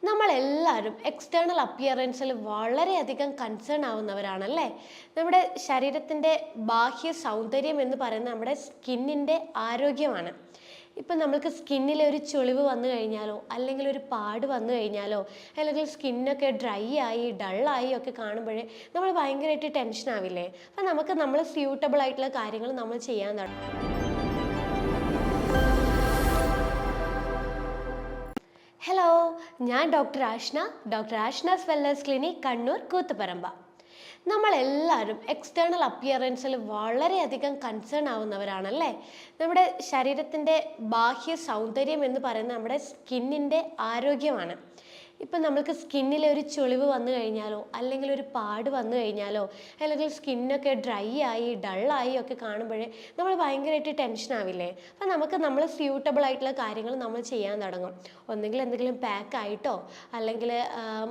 നമ്മളെല്ലാവരും എക്സ്റ്റേണൽ അപ്പിയറൻസിൽ വളരെയധികം കൺസേൺ ആവുന്നവരാണല്ലേ. നമ്മുടെ ശരീരത്തിൻ്റെ ബാഹ്യ സൗന്ദര്യം എന്ന് പറയുന്നത് നമ്മുടെ സ്കിന്നിൻ്റെ ആരോഗ്യമാണ്. ഇപ്പം നമ്മൾക്ക് സ്കിന്നിൽ ഒരു ചുളിവ് വന്നു കഴിഞ്ഞാലോ, അല്ലെങ്കിൽ ഒരു പാട് വന്നു കഴിഞ്ഞാലോ, അല്ലെങ്കിൽ സ്കിന്നൊക്കെ ഡ്രൈ ആയി ഡള്ളായി ഒക്കെ കാണുമ്പോഴേ നമ്മൾ ഭയങ്കരമായിട്ട് ടെൻഷൻ ആവില്ലേ. അപ്പം നമ്മൾ സ്യൂട്ടബിൾ ആയിട്ടുള്ള കാര്യങ്ങൾ നമ്മൾ ചെയ്യാൻ തുടങ്ങും. ഹലോ, ഞാൻ doctor Ashna's wellness clinic, Kannur, Koothuparamba. നമ്മളെല്ലാവരും എക്സ്റ്റേണൽ അപ്പിയറൻസിൽ വളരെയധികം കൺസേൺ ആവുന്നവരാണല്ലേ. നമ്മുടെ ശരീരത്തിൻ്റെ ബാഹ്യ സൗന്ദര്യം എന്ന് പറയുന്നത് നമ്മുടെ സ്കിന്നിൻ്റെ ആരോഗ്യമാണ്. ഇപ്പം നമ്മൾക്ക് സ്കിന്നിൽ ഒരു ചുളിവ് വന്നു കഴിഞ്ഞാലോ, അല്ലെങ്കിൽ ഒരു പാട് വന്നു കഴിഞ്ഞാലോ, അല്ലെങ്കിൽ സ്കിന്നൊക്കെ ഡ്രൈ ആയി ഡള്ളായി ഒക്കെ കാണുമ്പോഴേ നമ്മൾ ഭയങ്കരമായിട്ട് ടെൻഷൻ ആവില്ലേ. അപ്പം നമ്മൾ സ്യൂട്ടബിൾ ആയിട്ടുള്ള കാര്യങ്ങൾ നമ്മൾ ചെയ്യാൻ തുടങ്ങും. ഒന്നെങ്കിൽ എന്തെങ്കിലും പാക്ക് ആയിട്ടോ, അല്ലെങ്കിൽ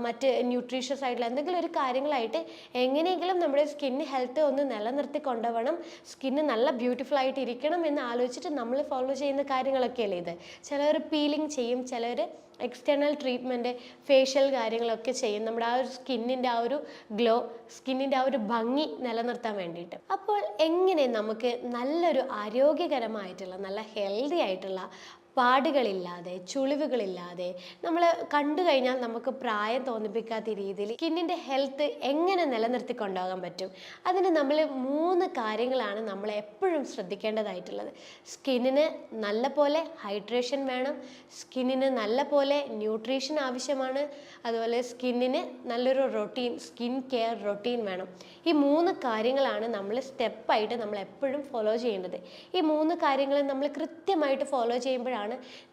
മറ്റ് ന്യൂട്രീഷ്യസ് ആയിട്ടുള്ള എന്തെങ്കിലും ഒരു കാര്യങ്ങളായിട്ട് എങ്ങനെയെങ്കിലും നമ്മുടെ സ്കിൻ ഹെൽത്ത് ഒന്ന് നിലനിർത്തി കൊണ്ടുപോകണം, സ്കിന്ന് നല്ല ബ്യൂട്ടിഫുൾ ആയിട്ട് ഇരിക്കണം എന്ന് ആലോചിച്ചിട്ട് നമ്മൾ ഫോളോ ചെയ്യുന്ന കാര്യങ്ങളൊക്കെയല്ലേ ഇത്. ചിലർ പീലിംഗ് ചെയ്യും, ചിലർ എക്സ്റ്റേണൽ ട്രീറ്റ്മെൻറ്റ്, ഫേഷ്യൽ കാര്യങ്ങളൊക്കെ ചെയ്യും, നമ്മുടെ ആ ഒരു സ്കിന്നിൻ്റെ ആ ഒരു ഗ്ലോ, സ്കിന്നിൻ്റെ ആ ഒരു ഭംഗി നിലനിർത്താൻ വേണ്ടിയിട്ട്. അപ്പോൾ എങ്ങനെ നമുക്ക് നല്ലൊരു ആരോഗ്യകരമായിട്ടുള്ള നല്ല ഹെൽത്തി ആയിട്ടുള്ള പാടുകളില്ലാതെ ചുളിവുകളില്ലാതെ നമ്മൾ കണ്ടു കഴിഞ്ഞാൽ നമുക്ക് പ്രായം തോന്നിപ്പിക്കാത്ത രീതിയിൽ സ്കിന്നിൻ്റെ ഹെൽത്ത് എങ്ങനെ നിലനിർത്തി കൊണ്ടുപോകാൻ പറ്റും? അതിന് നമ്മൾ 3 കാര്യങ്ങളാണ് നമ്മൾ എപ്പോഴും ശ്രദ്ധിക്കേണ്ടതായിട്ടുള്ളത്. സ്കിന്നിന് നല്ല പോലെ ഹൈഡ്രേഷൻ വേണം, സ്കിന്നിന് നല്ല പോലെ ന്യൂട്രീഷൻ ആവശ്യമാണ്, അതുപോലെ സ്കിന്നിന് നല്ലൊരു സ്കിൻ കെയർ റൊട്ടീൻ വേണം. ഈ 3 കാര്യങ്ങളാണ് നമ്മൾ സ്റ്റെപ്പായിട്ട് നമ്മൾ എപ്പോഴും ഫോളോ ചെയ്യേണ്ടത്. ഈ 3 കാര്യങ്ങൾ നമ്മൾ കൃത്യമായിട്ട് ഫോളോ ചെയ്യുമ്പോഴാണ്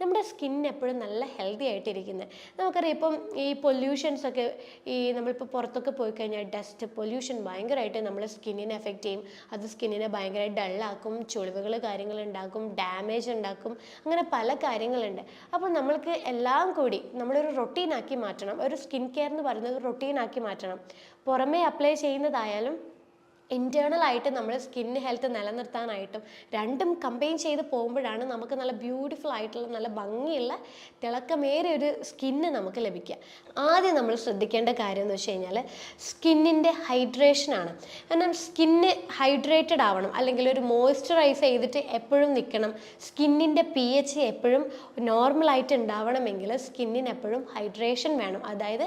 നമ്മുടെ സ്കിൻ എപ്പോഴും നല്ല ഹെൽത്തി ആയിട്ടിരിക്കുന്നത്. നമുക്കറിയാം, ഇപ്പം ഈ പൊല്യൂഷൻസ് ഒക്കെ, ഈ നമ്മളിപ്പോൾ പുറത്തൊക്കെ പോയി കഴിഞ്ഞാൽ ഡസ്റ്റ് പൊല്യൂഷൻ ഭയങ്കരമായിട്ട് നമ്മുടെ സ്കിന്നിനെ എഫക്റ്റ് ചെയ്യും. അത് സ്കിന്നിനെ ഭയങ്കരമായിട്ട് ഡള്ളാക്കും, ചുളിവുകൾ കാര്യങ്ങൾ ഉണ്ടാക്കും, ഡാമേജ് ഉണ്ടാക്കും, അങ്ങനെ പല കാര്യങ്ങളുണ്ട്. അപ്പോൾ നമ്മൾക്ക് എല്ലാം കൂടി നമ്മളൊരു റൊട്ടീനാക്കി മാറ്റണം. ഒരു സ്കിൻ കെയർ എന്ന് പറയുന്നത് റൊട്ടീനാക്കി മാറ്റണം. പുറമേ അപ്ലൈ ചെയ്യുന്നതായാലും ഇൻറ്റേർണൽ ആയിട്ട് നമ്മൾ സ്കിൻ ഹെൽത്ത് നിലനിർത്താനായിട്ടും രണ്ടും കമ്പൈൻ ചെയ്ത് പോകുമ്പോഴാണ് നമുക്ക് നല്ല ബ്യൂട്ടിഫുൾ ആയിട്ടുള്ള നല്ല ഭംഗിയുള്ള തിളക്കമേറിയ ഒരു സ്കിന്ന് നമുക്ക് ലഭിക്കുക. ആദ്യം നമ്മൾ ശ്രദ്ധിക്കേണ്ട കാര്യം എന്ന് വെച്ച് കഴിഞ്ഞാൽ സ്കിന്നിൻ്റെ ഹൈഡ്രേഷനാണ്. കാരണം സ്കിന്ന് ഹൈഡ്രേറ്റഡ് ആവണം, അല്ലെങ്കിൽ ഒരു മോയ്സ്ചറൈസ് ചെയ്തിട്ട് എപ്പോഴും നിൽക്കണം. സ്കിന്നിൻ്റെ pH എപ്പോഴും നോർമലായിട്ട് ഉണ്ടാവണമെങ്കിൽ സ്കിന്നിന് എപ്പോഴും ഹൈഡ്രേഷൻ വേണം. അതായത്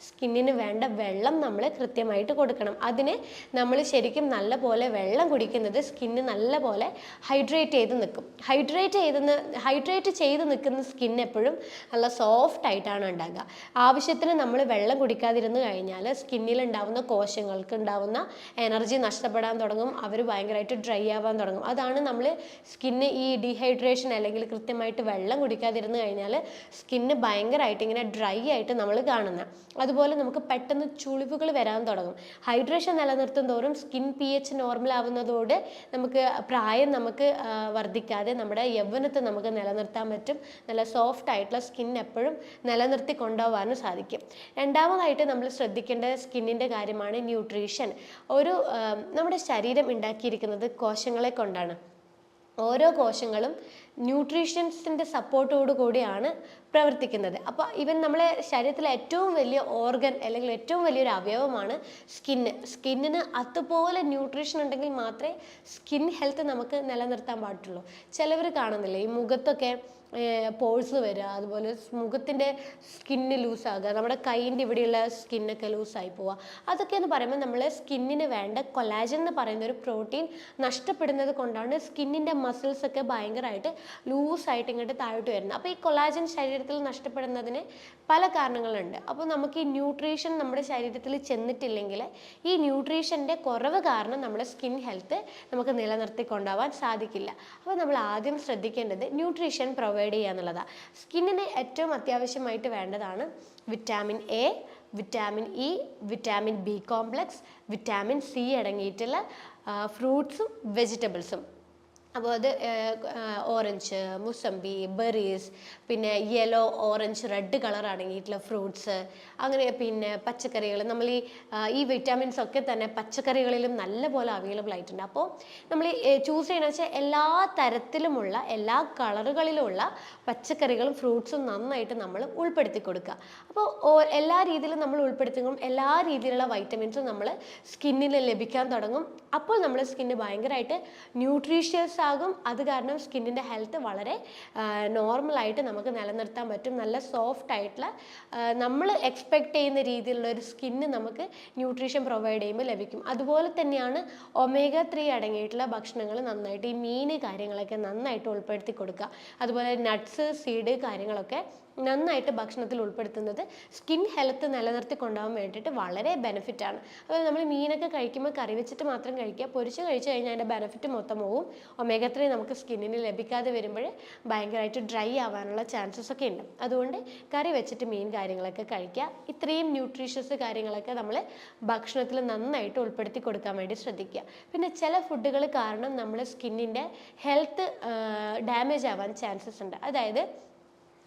സ്കിന്നിന് വേണ്ട വെള്ളം നമ്മൾ കൃത്യമായിട്ട് കൊടുക്കണം. അതിന് നമ്മൾ ശരിക്കും നല്ല പോലെ വെള്ളം കുടിക്കുന്നത് സ്കിന്ന് നല്ല പോലെ ഹൈഡ്രേറ്റ് ചെയ്ത് നിൽക്കും. ഹൈഡ്രേറ്റ് ചെയ്ത് നിൽക്കുന്ന സ്കിൻ എപ്പോഴും നല്ല സോഫ്റ്റ് ആയിട്ടാണ് ഉണ്ടാകുക. ആവശ്യത്തിന് നമ്മൾ വെള്ളം കുടിക്കാതിരുന്ന് കഴിഞ്ഞാൽ സ്കിന്നിൽ ഉണ്ടാവുന്ന കോശങ്ങൾക്ക് ഉണ്ടാവുന്ന എനർജി നഷ്ടപ്പെടാൻ തുടങ്ങും, അവർ ഭയങ്കരമായിട്ട് ഡ്രൈ ആവാൻ തുടങ്ങും. അതാണ് നമ്മൾ സ്കിന്ന് ഈ ഡീഹൈഡ്രേഷൻ അല്ലെങ്കിൽ കൃത്യമായിട്ട് വെള്ളം കുടിക്കാതിരുന്ന് കഴിഞ്ഞാൽ സ്കിന്ന് ഭയങ്കരമായിട്ട് ഇങ്ങനെ ഡ്രൈ ആയിട്ട് നമ്മൾ കാണുന്നത്. അതുപോലെ നമുക്ക് പെട്ടെന്ന് ചുളിവുകൾ വരാൻ തുടങ്ങും. ഹൈഡ്രേഷൻ നിലനിർത്തും തോറും സ്കിൻ pH നോർമൽ ആവുന്നതോടെ നമുക്ക് പ്രായം വർദ്ധിക്കാതെ നമ്മുടെ യൗവനത്തെ നമുക്ക് നിലനിർത്താൻ പറ്റും. നല്ല സോഫ്റ്റ് ആയിട്ടുള്ള സ്കിൻ എപ്പോഴും നിലനിർത്തി കൊണ്ടുപോകാനും സാധിക്കും. രണ്ടാമതായിട്ട് നമ്മൾ ശ്രദ്ധിക്കേണ്ട സ്കിന്നിൻ്റെ കാര്യമാണ് ന്യൂട്രീഷൻ. നമ്മുടെ ശരീരം ഉണ്ടാക്കിയിരിക്കുന്നത് കോശങ്ങളെ കൊണ്ടാണ്. ഓരോ കോശങ്ങളും ന്യൂട്രീഷ്യൻസിൻ്റെ സപ്പോർട്ടോടു കൂടിയാണ് പ്രവർത്തിക്കുന്നത്. അപ്പോൾ നമ്മളെ ശരീരത്തിലെ ഏറ്റവും വലിയ ഓർഗൻ അല്ലെങ്കിൽ ഏറ്റവും വലിയൊരു അവയവമാണ് സ്കിന്നിന് അതുപോലെ ന്യൂട്രീഷൻ ഉണ്ടെങ്കിൽ മാത്രമേ സ്കിൻ ഹെൽത്ത് നമുക്ക് നിലനിർത്താൻ പാടുള്ളൂ. ചിലവർ കാണുന്നില്ലേ, ഈ മുഖത്തൊക്കെ പോഴ്സ് വരിക, അതുപോലെ മുഖത്തിൻ്റെ സ്കിന്ന് ലൂസാകുക, നമ്മുടെ കൈയിൻ്റെ ഇവിടെയുള്ള സ്കിന്നൊക്കെ ലൂസായി പോവുക. അതൊക്കെ എന്ന് പറയുമ്പോൾ നമ്മളെ സ്കിന്നിന് വേണ്ട കൊളാജൻ എന്ന് പറയുന്ന ഒരു പ്രോട്ടീൻ നഷ്ടപ്പെടുന്നത് കൊണ്ടാണ് സ്കിന്നിൻ്റെ മസിൽസൊക്കെ ഭയങ്കരമായിട്ട് ലൂസായിട്ട് ഇങ്ങോട്ട് താഴോട്ട് വരുന്നത്. അപ്പോൾ ഈ കൊളാജൻ ശരീരത്തിൽ നഷ്ടപ്പെടുന്നതിന് പല കാരണങ്ങളുണ്ട്. അപ്പോൾ നമുക്ക് ഈ ന്യൂട്രീഷൻ നമ്മുടെ ശരീരത്തിൽ ചെന്നിട്ടില്ലെങ്കിൽ ഈ ന്യൂട്രീഷൻ്റെ കുറവ് കാരണം നമ്മുടെ സ്കിൻ ഹെൽത്ത് നമുക്ക് നിലനിർത്തി കൊണ്ടുപോകാൻ സാധിക്കില്ല. അപ്പോൾ നമ്മൾ ആദ്യം ശ്രദ്ധിക്കേണ്ടത് ന്യൂട്രീഷൻ പ്രൊവൈഡ് ചെയ്യുക എന്നുള്ളതാണ്. സ്കിന്നിന് ഏറ്റവും അത്യാവശ്യമായിട്ട് വേണ്ടതാണ് vitamin A, vitamin E, vitamin B complex, vitamin C അടങ്ങിയിട്ടുള്ള ഫ്രൂട്ട്സും വെജിറ്റബിൾസും. അപ്പോൾ അത് ഓറഞ്ച്, മുസമ്പി, ബെറീസ്, പിന്നെ യെല്ലോ, ഓറഞ്ച്, റെഡ് കളർ അടങ്ങിയിട്ടുള്ള ഫ്രൂട്ട്സ്, അങ്ങനെ പിന്നെ പച്ചക്കറികൾ. നമ്മൾ ഈ വിറ്റാമിൻസ് ഒക്കെ തന്നെ പച്ചക്കറികളിലും നല്ലപോലെ അവൈലബിൾ ആയിട്ടുണ്ട്. അപ്പോൾ നമ്മൾ ചൂസ് ചെയ്യണമെന്ന് വെച്ചാൽ എല്ലാ തരത്തിലുമുള്ള എല്ലാ കളറുകളിലുമുള്ള പച്ചക്കറികളും ഫ്രൂട്ട്സും നന്നായിട്ട് നമ്മൾ ഉൾപ്പെടുത്തി കൊടുക്കുക. അപ്പോൾ എല്ലാ രീതിയിലും നമ്മൾ ഉൾപ്പെടുത്തുമ്പോൾ എല്ലാ രീതിയിലുള്ള വൈറ്റമിൻസും നമ്മൾ സ്കിന്നിൽ ലഭിക്കാൻ തുടങ്ങും. അപ്പോൾ നമ്മുടെ സ്കിന്ന് ഭയങ്കരമായിട്ട് ന്യൂട്രീഷ്യസ് ആകും. അത് കാരണം സ്കിന്നിൻ്റെ ഹെൽത്ത് വളരെ നോർമലായിട്ട് നമുക്ക് നിലനിർത്താൻ പറ്റും. നല്ല സോഫ്റ്റ് ആയിട്ടുള്ള നമ്മൾ എക്സ്പെക്റ്റ് ചെയ്യുന്ന രീതിയിലുള്ള ഒരു സ്കിന്ന് നമുക്ക് ന്യൂട്രീഷൻ പ്രൊവൈഡ് ചെയ്യുമ്പോൾ ലഭിക്കും. അതുപോലെ തന്നെയാണ് omega-3 അടങ്ങിയിട്ടുള്ള ഭക്ഷണങ്ങൾ നന്നായിട്ട് ഈ മീൻ കാര്യങ്ങളൊക്കെ നന്നായിട്ട് ഉൾപ്പെടുത്തി കൊടുക്കുക. അതുപോലെ നട്ട്സ്, സീഡ് കാര്യങ്ങളൊക്കെ നന്നായിട്ട് ഭക്ഷണത്തിൽ ഉൾപ്പെടുത്തുന്നത് സ്കിൻ ഹെൽത്ത് നിലനിർത്തി കൊണ്ടുപോകാൻ വേണ്ടിയിട്ട് വളരെ ബെനിഫിറ്റാണ്. അതുപോലെ നമ്മൾ മീനൊക്കെ കഴിക്കുമ്പോൾ കറി വെച്ചിട്ട് മാത്രം കഴിക്കുക. പൊരിച്ച് കഴിച്ച് കഴിഞ്ഞാൽ അതിൻ്റെ ബെനിഫിറ്റ് മൊത്തം പോവും. omega-3 നമുക്ക് സ്കിന്നിന് ലഭിക്കാതെ വരുമ്പോൾ ഭയങ്കരമായിട്ട് ഡ്രൈ ആവാനുള്ള ചാൻസസ് ഒക്കെ ഉണ്ട്. അതുകൊണ്ട് കറി വെച്ചിട്ട് മീൻ കാര്യങ്ങളൊക്കെ കഴിക്കുക. ഇത്രയും ന്യൂട്രീഷ്യസ് കാര്യങ്ങളൊക്കെ നമ്മൾ ഭക്ഷണത്തിൽ നന്നായിട്ട് ഉൾപ്പെടുത്തി കൊടുക്കാൻ വേണ്ടി ശ്രദ്ധിക്കുക. പിന്നെ ചില ഫുഡുകൾ കാരണം നമ്മൾ സ്കിന്നിൻ്റെ ഹെൽത്ത് ഡാമേജ് ആവാൻ ചാൻസസ് ഉണ്ട്. അതായത്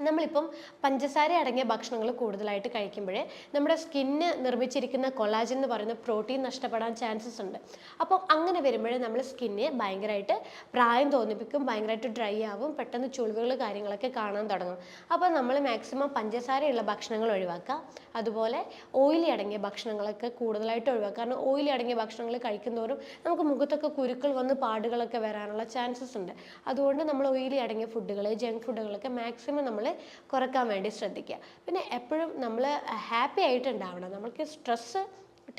നമ്മളിപ്പം പഞ്ചസാര അടങ്ങിയ ഭക്ഷണങ്ങൾ കൂടുതലായിട്ട് കഴിക്കുമ്പോഴേ നമ്മുടെ സ്കിന്ന് നിർമ്മിച്ചിരിക്കുന്ന കൊളാജൻ എന്ന് പറയുന്ന പ്രോട്ടീൻ നഷ്ടപ്പെടാൻ ചാൻസസ് ഉണ്ട്. അപ്പം അങ്ങനെ വരുമ്പോഴേ നമ്മൾ സ്കിന്നെ ഭയങ്കരമായിട്ട് പ്രായം തോന്നിപ്പിക്കും, ഭയങ്കരമായിട്ട് ഡ്രൈ ആവും, പെട്ടെന്ന് ചുളിവുകൾ കാര്യങ്ങളൊക്കെ കാണാൻ തുടങ്ങും. അപ്പോൾ നമ്മൾ മാക്സിമം പഞ്ചസാരയുള്ള ഭക്ഷണങ്ങൾ ഒഴിവാക്കുക. അതുപോലെ ഓയിലി അടങ്ങിയ ഭക്ഷണങ്ങളൊക്കെ കൂടുതലായിട്ട് ഒഴിവാക്കുക. കാരണം ഓയിലി അടങ്ങിയ ഭക്ഷണങ്ങൾ കഴിക്കുന്നതോറും നമുക്ക് മുഖത്തൊക്കെ കുരുക്കൾ വന്ന് പാടുകളൊക്കെ വരാനുള്ള ചാൻസസ് ഉണ്ട്. അതുകൊണ്ട് നമ്മൾ ഓയിലി അടങ്ങിയ ഫുഡുകൾ, ജങ്ക് ഫുഡുകളൊക്കെ മാക്സിമം നമ്മൾ കുറക്കാൻ വേണ്ടി ശ്രദ്ധിക്കുക. പിന്നെ എപ്പോഴും നമ്മൾ ഹാപ്പി ആയിട്ടുണ്ടാവണം. നമുക്ക് സ്ട്രെസ്സ്,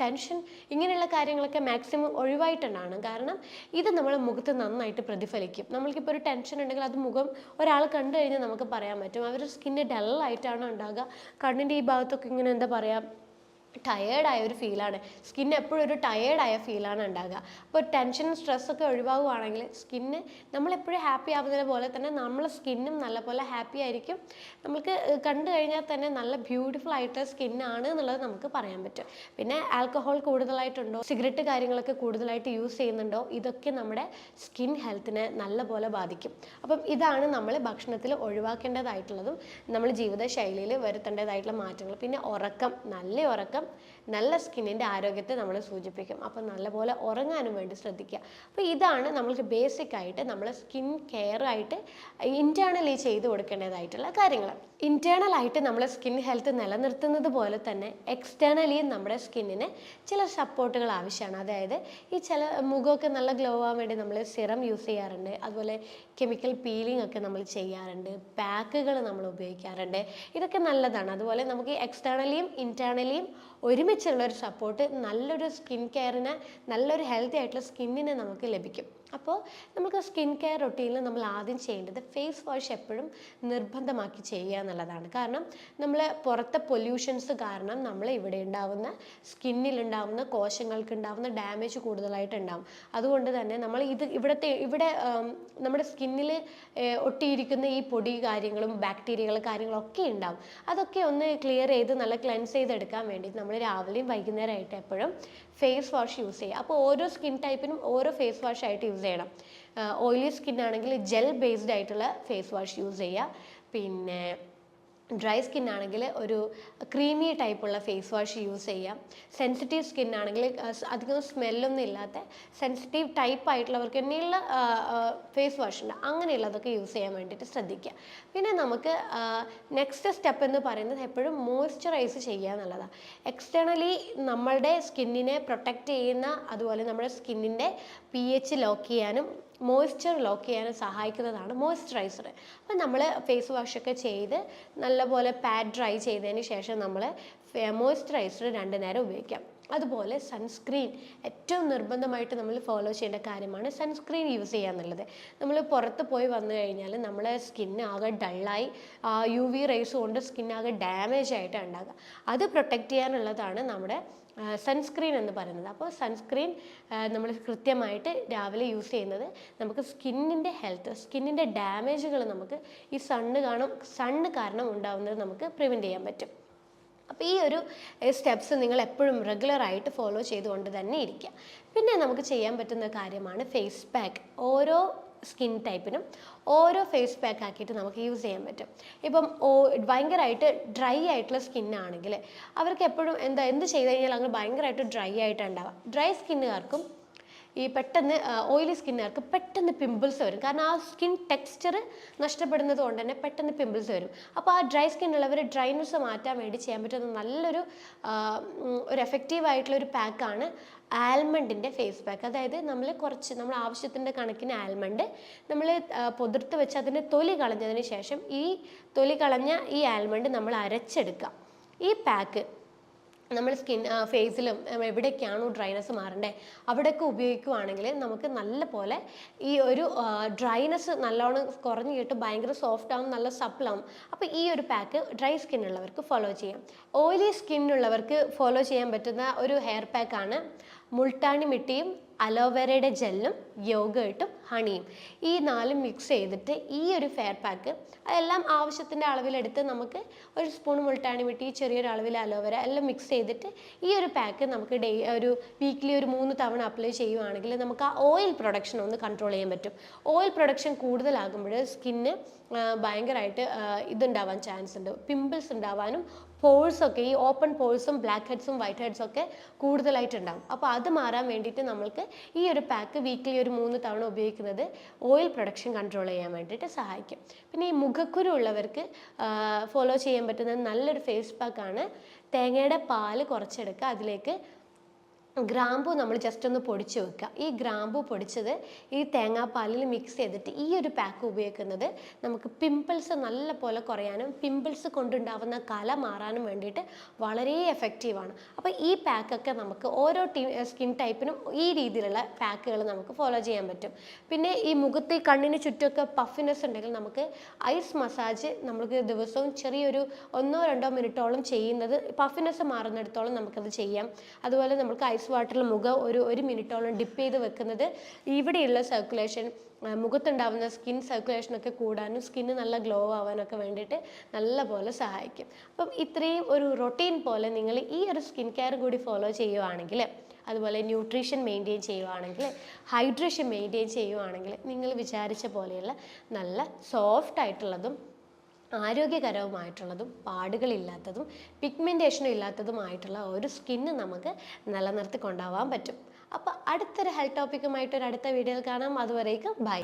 ടെൻഷൻ ഇങ്ങനെയുള്ള കാര്യങ്ങളൊക്കെ മാക്സിമം ഒഴിവായിട്ടുണ്ടാവണം. കാരണം ഇത് നമ്മളെ മുഖത്ത് നന്നായിട്ട് പ്രതിഫലിക്കും. നമ്മൾക്കിപ്പോൾ ഒരു ടെൻഷൻ ഉണ്ടെങ്കിൽ അത് മുഖം ഒരാൾ കണ്ടു കഴിഞ്ഞാൽ നമുക്ക് പറയാൻ പറ്റും. അവരുടെ സ്കിന്ന് ഡള്ളായിട്ടാണ് ഉണ്ടാകുക. കണ്ണിൻ്റെ ഈ ഭാഗത്തൊക്കെ ഇങ്ങനെ എന്താ പറയുക, ടയേർഡായ ഒരു ഫീലാണ്. സ്കിന്ന് എപ്പോഴും ഒരു ടയേർഡായ ഫീലാണ് ഉണ്ടാകുക. അപ്പോൾ ടെൻഷനും സ്ട്രെസ്സൊക്കെ ഒഴിവാകുവാണെങ്കിൽ സ്കിന്ന് നമ്മളെപ്പോഴും ഹാപ്പി ആവുന്നത് പോലെ തന്നെ നമ്മളെ സ്കിന്നും നല്ലപോലെ ഹാപ്പി ആയിരിക്കും. നമുക്ക് കണ്ടു കഴിഞ്ഞാൽ തന്നെ നല്ല ബ്യൂട്ടിഫുൾ ആയിട്ട് സ്കിന്നാണ് എന്നുള്ളത് നമുക്ക് പറയാൻ പറ്റും. പിന്നെ ആൽക്കഹോൾ കൂടുതലായിട്ടുണ്ടോ, സിഗരറ്റ് കാര്യങ്ങളൊക്കെ കൂടുതലായിട്ട് യൂസ് ചെയ്യുന്നുണ്ടോ, ഇതൊക്കെ നമ്മുടെ സ്കിൻ ഹെൽത്തിനെ നല്ലപോലെ ബാധിക്കും. അപ്പം ഇതാണ് നമ്മൾ ഭക്ഷണത്തിൽ ഒഴിവാക്കേണ്ടതായിട്ടുള്ളതും നമ്മൾ ജീവിതശൈലിയിൽ വരുത്തേണ്ടതായിട്ടുള്ള മാറ്റങ്ങൾ. പിന്നെ ഉറക്കം, നല്ല ഉറക്കം നല്ല സ്കിന്നിൻ്റെ ആരോഗ്യത്തെ നമ്മൾ സൂചിപ്പിക്കും. അപ്പം നല്ലപോലെ ഉറങ്ങാനും വേണ്ടി ശ്രദ്ധിക്കുക. അപ്പോൾ ഇതാണ് നമ്മൾക്ക് ബേസിക് ആയിട്ട് നമ്മൾ സ്കിൻ കെയർ ആയിട്ട് ഇൻറ്റേർണലി ചെയ്തു കൊടുക്കേണ്ടതായിട്ടുള്ള കാര്യങ്ങൾ. ഇൻറ്റേർണൽ ആയിട്ട് നമ്മൾ സ്കിൻ ഹെൽത്ത് നിലനിർത്തുന്നത് പോലെ തന്നെ എക്സ്റ്റേണലിയും നമ്മുടെ സ്കിന്നിന് ചില സപ്പോർട്ടുകൾ ആവശ്യമാണ്. അതായത് ഈ ചില മുഖമൊക്കെ നല്ല ഗ്ലോ ആവാൻ വേണ്ടി നമ്മൾ സിറം യൂസ് ചെയ്യാറുണ്ട്. അതുപോലെ കെമിക്കൽ പീലിംഗ് ഒക്കെ നമ്മൾ ചെയ്യാറുണ്ട്. പാക്കുകൾ നമ്മൾ ഉപയോഗിക്കാറുണ്ട്. ഇതൊക്കെ നല്ലതാണ്. അതുപോലെ നമുക്ക് എക്സ്റ്റേണലിയും ഇൻറ്റേർണലിയും ഒരുമിച്ചുള്ള ഒരു സപ്പോർട്ട് നല്ലൊരു സ്കിൻ കെയറിന്, നല്ലൊരു ഹെൽത്തി ആയിട്ടുള്ള സ്കിന്നിനെ നമുക്ക് ലഭിക്കും. അപ്പോൾ നമുക്ക് സ്കിൻ കെയർ റൊട്ടീനിൽ നമ്മൾ ആദ്യം ചെയ്യേണ്ടത് ഫേസ് വാഷ് എപ്പോഴും നിർബന്ധമാക്കി ചെയ്യുക എന്നുള്ളതാണ്. കാരണം നമ്മൾ പുറത്തെ പൊല്യൂഷൻസ് കാരണം നമ്മൾ ഇവിടെ ഉണ്ടാവുന്ന സ്കിന്നിലുണ്ടാവുന്ന കോശങ്ങൾക്ക് ഉണ്ടാവുന്ന ഡാമേജ് കൂടുതലായിട്ട് ഉണ്ടാവും. അതുകൊണ്ട് തന്നെ നമ്മൾ ഇവിടെ നമ്മുടെ സ്കിന്നിൽ ഒട്ടിയിരിക്കുന്ന ഈ പൊടി കാര്യങ്ങളും ബാക്ടീരിയകൾ കാര്യങ്ങളൊക്കെ ഉണ്ടാവും. അതൊക്കെ ഒന്ന് ക്ലിയർ ചെയ്ത് നല്ല ക്ലെൻസ് ചെയ്തെടുക്കാൻ വേണ്ടി നമ്മൾ രാവിലെയും വൈകുന്നേരമായിട്ട് എപ്പോഴും ഫേസ് വാഷ് യൂസ് ചെയ്യുക. അപ്പോൾ ഓരോ സ്കിൻ ടൈപ്പിനും ഓരോ ഫേസ് വാഷ് ആയിട്ട് യൂസ് ചെയ്യണം. ഓയിലി സ്കിൻ ആണെങ്കിൽ ജെൽ ബേസ്ഡ് ആയിട്ടുള്ള ഫേസ് വാഷ് യൂസ് ചെയ്യുക. പിന്നെ ഡ്രൈ സ്കിൻ ആണെങ്കിൽ ഒരു ക്രീമി ടൈപ്പുള്ള ഫേസ് വാഷ് യൂസ് ചെയ്യാം. സെൻസിറ്റീവ് സ്കിൻ ആണെങ്കിൽ അധികം സ്മെല്ലൊന്നും ഇല്ലാത്ത സെൻസിറ്റീവ് ടൈപ്പ് ആയിട്ടുള്ളവർക്ക് തന്നെയുള്ള ഫേസ് വാഷ് ഉണ്ട്, അങ്ങനെയുള്ളതൊക്കെ യൂസ് ചെയ്യാൻ വേണ്ടിയിട്ട് ശ്രദ്ധിക്കുക. പിന്നെ നമുക്ക് നെക്സ്റ്റ് സ്റ്റെപ്പ് എന്ന് പറയുന്നത് എപ്പോഴും മോയ്സ്ചറൈസ് ചെയ്യുക എന്നുള്ളതാണ്. എക്സ്റ്റേണലി നമ്മളുടെ സ്കിന്നിനെ പ്രൊട്ടക്റ്റ് ചെയ്യുന്ന, അതുപോലെ നമ്മുടെ സ്കിന്നിൻ്റെ pH ലോക്ക് ചെയ്യാനും മോയ്സ്ചർ ലോക്ക് ചെയ്യാനും സഹായിക്കുന്നതാണ് മോയ്സ്ചറൈസർ. അപ്പം നമ്മൾ ഫേസ് വാഷൊക്കെ ചെയ്ത് നല്ലപോലെ പാഡ് ഡ്രൈ ചെയ്തതിന് ശേഷം നമ്മൾ മോയ്സ്ചറൈസർ 2 നേരം ഉപയോഗിക്കാം. അതുപോലെ സൺസ്ക്രീൻ ഏറ്റവും നിർബന്ധമായിട്ട് നമ്മൾ ഫോളോ ചെയ്യേണ്ട കാര്യമാണ് സൺസ്ക്രീൻ യൂസ് ചെയ്യുക എന്നുള്ളത്. നമ്മൾ പുറത്ത് പോയി വന്നു കഴിഞ്ഞാൽ നമ്മളെ സ്കിന്ന് ആകെ ഡള്ളായി UV റേസ് കൊണ്ട് സ്കിന്നാകെ ഡാമേജ് ആയിട്ടാണ് ഉണ്ടാകുക. അത് പ്രൊട്ടക്റ്റ് ചെയ്യാനുള്ളതാണ് നമ്മുടെ സൺസ്ക്രീൻ എന്ന് പറയുന്നത്. അപ്പോൾ സൺസ്ക്രീൻ നമ്മൾ കൃത്യമായിട്ട് രാവിലെ യൂസ് ചെയ്യുന്നത് നമുക്ക് സ്കിന്നിൻ്റെ ഹെൽത്ത്, സ്കിന്നിൻ്റെ ഡാമേജുകൾ നമുക്ക് ഈ സണ്ണ് കാരണം ഉണ്ടാകുന്നത് നമുക്ക് പ്രിവെൻറ്റ് ചെയ്യാൻ പറ്റും. അപ്പോൾ ഈ ഒരു സ്റ്റെപ്സ് നിങ്ങൾ എപ്പോഴും റെഗുലറായിട്ട് ഫോളോ ചെയ്തുകൊണ്ട് തന്നെ ഇരിക്കുക. പിന്നെ നമുക്ക് ചെയ്യാൻ പറ്റുന്ന കാര്യമാണ് ഫേസ് പാക്ക്. ഓരോ സ്കിൻ ടൈപ്പിനും ഓരോ ഫേസ് പാക്ക് ആക്കിയിട്ട് നമുക്ക് യൂസ് ചെയ്യാൻ പറ്റും. ഇപ്പം ഭയങ്കരമായിട്ട് ഡ്രൈ ആയിട്ടുള്ള സ്കിന്നാണെങ്കിൽ അവർക്ക് എപ്പോഴും എന്ത് ചെയ്ത് കഴിഞ്ഞാൽ അങ്ങ് ഭയങ്കരമായിട്ട് ഡ്രൈ ആയിട്ടാണ് ഉണ്ടാവുക. ഡ്രൈ സ്കിന്നുകാർക്കും ഈ പെട്ടെന്ന് ഓയിലി സ്കിന്നുകാർക്ക് പെട്ടെന്ന് പിമ്പിൾസ് വരും. കാരണം ആ സ്കിൻ ടെക്സ്ചർ നഷ്ടപ്പെടുന്നത് കൊണ്ട് തന്നെ പെട്ടെന്ന് പിമ്പിൾസ് വരും. അപ്പോൾ ആ ഡ്രൈ സ്കിന്നുള്ളവർ ഡ്രൈനെസ് മാറ്റാൻ വേണ്ടി ചെയ്യാൻ പറ്റുന്ന നല്ലൊരു ഒരു എഫക്റ്റീവായിട്ടുള്ള ഒരു പാക്കാണ് ആൽമണ്ടിൻ്റെ ഫേസ് പാക്ക്. അതായത് നമ്മൾ ആവശ്യത്തിൻ്റെ കണക്കിന് ആൽമണ്ട് നമ്മൾ പൊതിർത്ത് വെച്ച് അതിൻ്റെ തൊലി കളഞ്ഞതിന് ശേഷം ഈ തൊലി കളഞ്ഞ ഈ ആൽമണ്ട് നമ്മൾ അരച്ചെടുക്കുക. ഈ പാക്ക് നമ്മൾ ഫേസിലും എവിടേക്കാണോ ഡ്രൈനെസ് മാറേണ്ടത് അവിടെയൊക്കെ ഉപയോഗിക്കുകയാണെങ്കിൽ നമുക്ക് നല്ല പോലെ ഈ ഒരു ഡ്രൈനെസ് നല്ലോണം കുറഞ്ഞ് കിട്ടും, ഭയങ്കര സോഫ്റ്റ് ആവും, നല്ല സപ്പിളാവും. അപ്പോൾ ഈ ഒരു പാക്ക് ഡ്രൈ സ്കിന്നുള്ളവർക്ക് ഫോളോ ചെയ്യാം. ഓയിലി സ്കിന്നുള്ളവർക്ക് ഫോളോ ചെയ്യാൻ പറ്റുന്ന ഒരു ഹെയർ പാക്കാണ് മുൾട്ടാണി മിട്ടിയും അലോവേരയുടെ ജെല്ലും യോഗേർട്ടും ഹണിയും. ഈ 4 മിക്സ് ചെയ്തിട്ട് ഈ ഒരു ഫെയർ പാക്ക് അതെല്ലാം ആവശ്യത്തിൻ്റെ അളവിലെടുത്ത് നമുക്ക് ഒരു സ്പൂൺ മുൾട്ടാണി മിട്ടി, ചെറിയൊരു അളവിൽ അലോവേര എല്ലാം മിക്സ് ചെയ്തിട്ട് ഈ ഒരു പാക്ക് നമുക്ക് ഒരു വീക്ക്ലി ഒരു 3 തവണ അപ്ലൈ ചെയ്യുവാണെങ്കിൽ നമുക്ക് ആ ഓയിൽ പ്രൊഡക്ഷൻ ഒന്ന് കൺട്രോൾ ചെയ്യാൻ പറ്റും. ഓയിൽ പ്രൊഡക്ഷൻ കൂടുതലാകുമ്പോൾ സ്കിന്ന് ഭയങ്കരമായിട്ട് ഇതുണ്ടാവാൻ ചാൻസ് ഉണ്ട്, പിമ്പിൾസ് ഉണ്ടാവാനും പോഴ്സൊക്കെ ഈ ഓപ്പൺ പോഴ്സും ബ്ലാക്ക് ഹെഡ്സും വൈറ്റ് ഹെഡ്സും ഒക്കെ കൂടുതലായിട്ടുണ്ടാകും. അപ്പോൾ അത് മാറാൻ വേണ്ടിയിട്ട് നമ്മൾക്ക് ഈ ഒരു പാക്ക് വീക്ക്ലി ഒരു 3 തവണ ഉപയോഗിക്കുന്നത് ഓയിൽ പ്രൊഡക്ഷൻ കൺട്രോൾ ചെയ്യാൻ വേണ്ടിയിട്ട് സഹായിക്കും. പിന്നെ ഈ മുഖക്കുരു ഉള്ളവർക്ക് ഫോളോ ചെയ്യാൻ പറ്റുന്ന നല്ലൊരു ഫേസ് പാക്കാണ് തേങ്ങയുടെ പാല് കുറച്ചെടുക്കുക, അതിലേക്ക് ഗ്രാമ്പൂ നമ്മൾ ജസ്റ്റ് ഒന്ന് പൊടിച്ച് വെക്കുക. ഈ ഗ്രാമ്പൂ പൊടിച്ചത് ഈ തേങ്ങാപ്പാലിൽ മിക്സ് ചെയ്തിട്ട് ഈ ഒരു പാക്ക് ഉപയോഗിക്കുന്നത് നമുക്ക് പിമ്പിൾസ് നല്ല പോലെ കുറയാനും പിമ്പിൾസ് കൊണ്ടുണ്ടാവുന്ന കല മാറാനും വേണ്ടിയിട്ട് വളരെ എഫക്റ്റീവാണ്. അപ്പോൾ ഈ പാക്കൊക്കെ നമുക്ക് ഓരോ സ്കിൻ ടൈപ്പിനും ഈ രീതിയിലുള്ള പാക്കുകൾ നമുക്ക് ഫോളോ ചെയ്യാൻ പറ്റും. പിന്നെ ഈ മുഖത്ത് ഈ കണ്ണിന് ചുറ്റുമൊക്കെ പഫിനെസ് ഉണ്ടെങ്കിൽ നമുക്ക് ഐസ് മസാജ് നമുക്ക് ദിവസവും ചെറിയൊരു 1-2 മിനിറ്റോളം ചെയ്യുന്നത് പഫിനെസ് മാറുന്നിടത്തോളം നമുക്കത് ചെയ്യാം. അതുപോലെ നമുക്ക് ഐസ് വാട്ടറിൽ മുഖം ഒരു മിനിറ്റോളം ഡിപ്പ് ചെയ്ത് വെക്കുന്നത് ഇവിടെയുള്ള സർക്കുലേഷൻ, മുഖത്തുണ്ടാവുന്ന സ്കിൻ സർക്കുലേഷനൊക്കെ കൂടാനും സ്കിന്ന് നല്ല ഗ്ലോ ആവാനൊക്കെ വേണ്ടിയിട്ട് നല്ലപോലെ സഹായിക്കും. അപ്പം ഇത്രയും ഒരു റൊട്ടീൻ പോലെ നിങ്ങൾ ഈ ഒരു സ്കിൻ കെയർ കൂടി ഫോളോ ചെയ്യുവാണെങ്കിൽ, അതുപോലെ ന്യൂട്രീഷൻ മെയിൻറ്റെയിൻ ചെയ്യുവാണെങ്കിൽ, ഹൈഡ്രേഷൻ മെയിൻറ്റെയിൻ ചെയ്യുവാണെങ്കിൽ നിങ്ങൾ വിചാരിച്ച പോലെയുള്ള നല്ല സോഫ്റ്റ് ആയിട്ടുള്ളതും ആരോഗ്യകരവുമായിട്ടുള്ളതും പാടുകളില്ലാത്തതും പിഗ്മെൻറ്റേഷനും ഇല്ലാത്തതുമായിട്ടുള്ള ഒരു സ്കിന്ന് നമുക്ക് നിലനിർത്തി കൊണ്ടുപോകാൻ പറ്റും. അപ്പോൾ അടുത്തൊരു ഹെൽത്ത് ടോപ്പിക്കുമായിട്ടൊരു അടുത്ത വീഡിയോയിൽ കാണാം. അതുവരേക്കും ബൈ.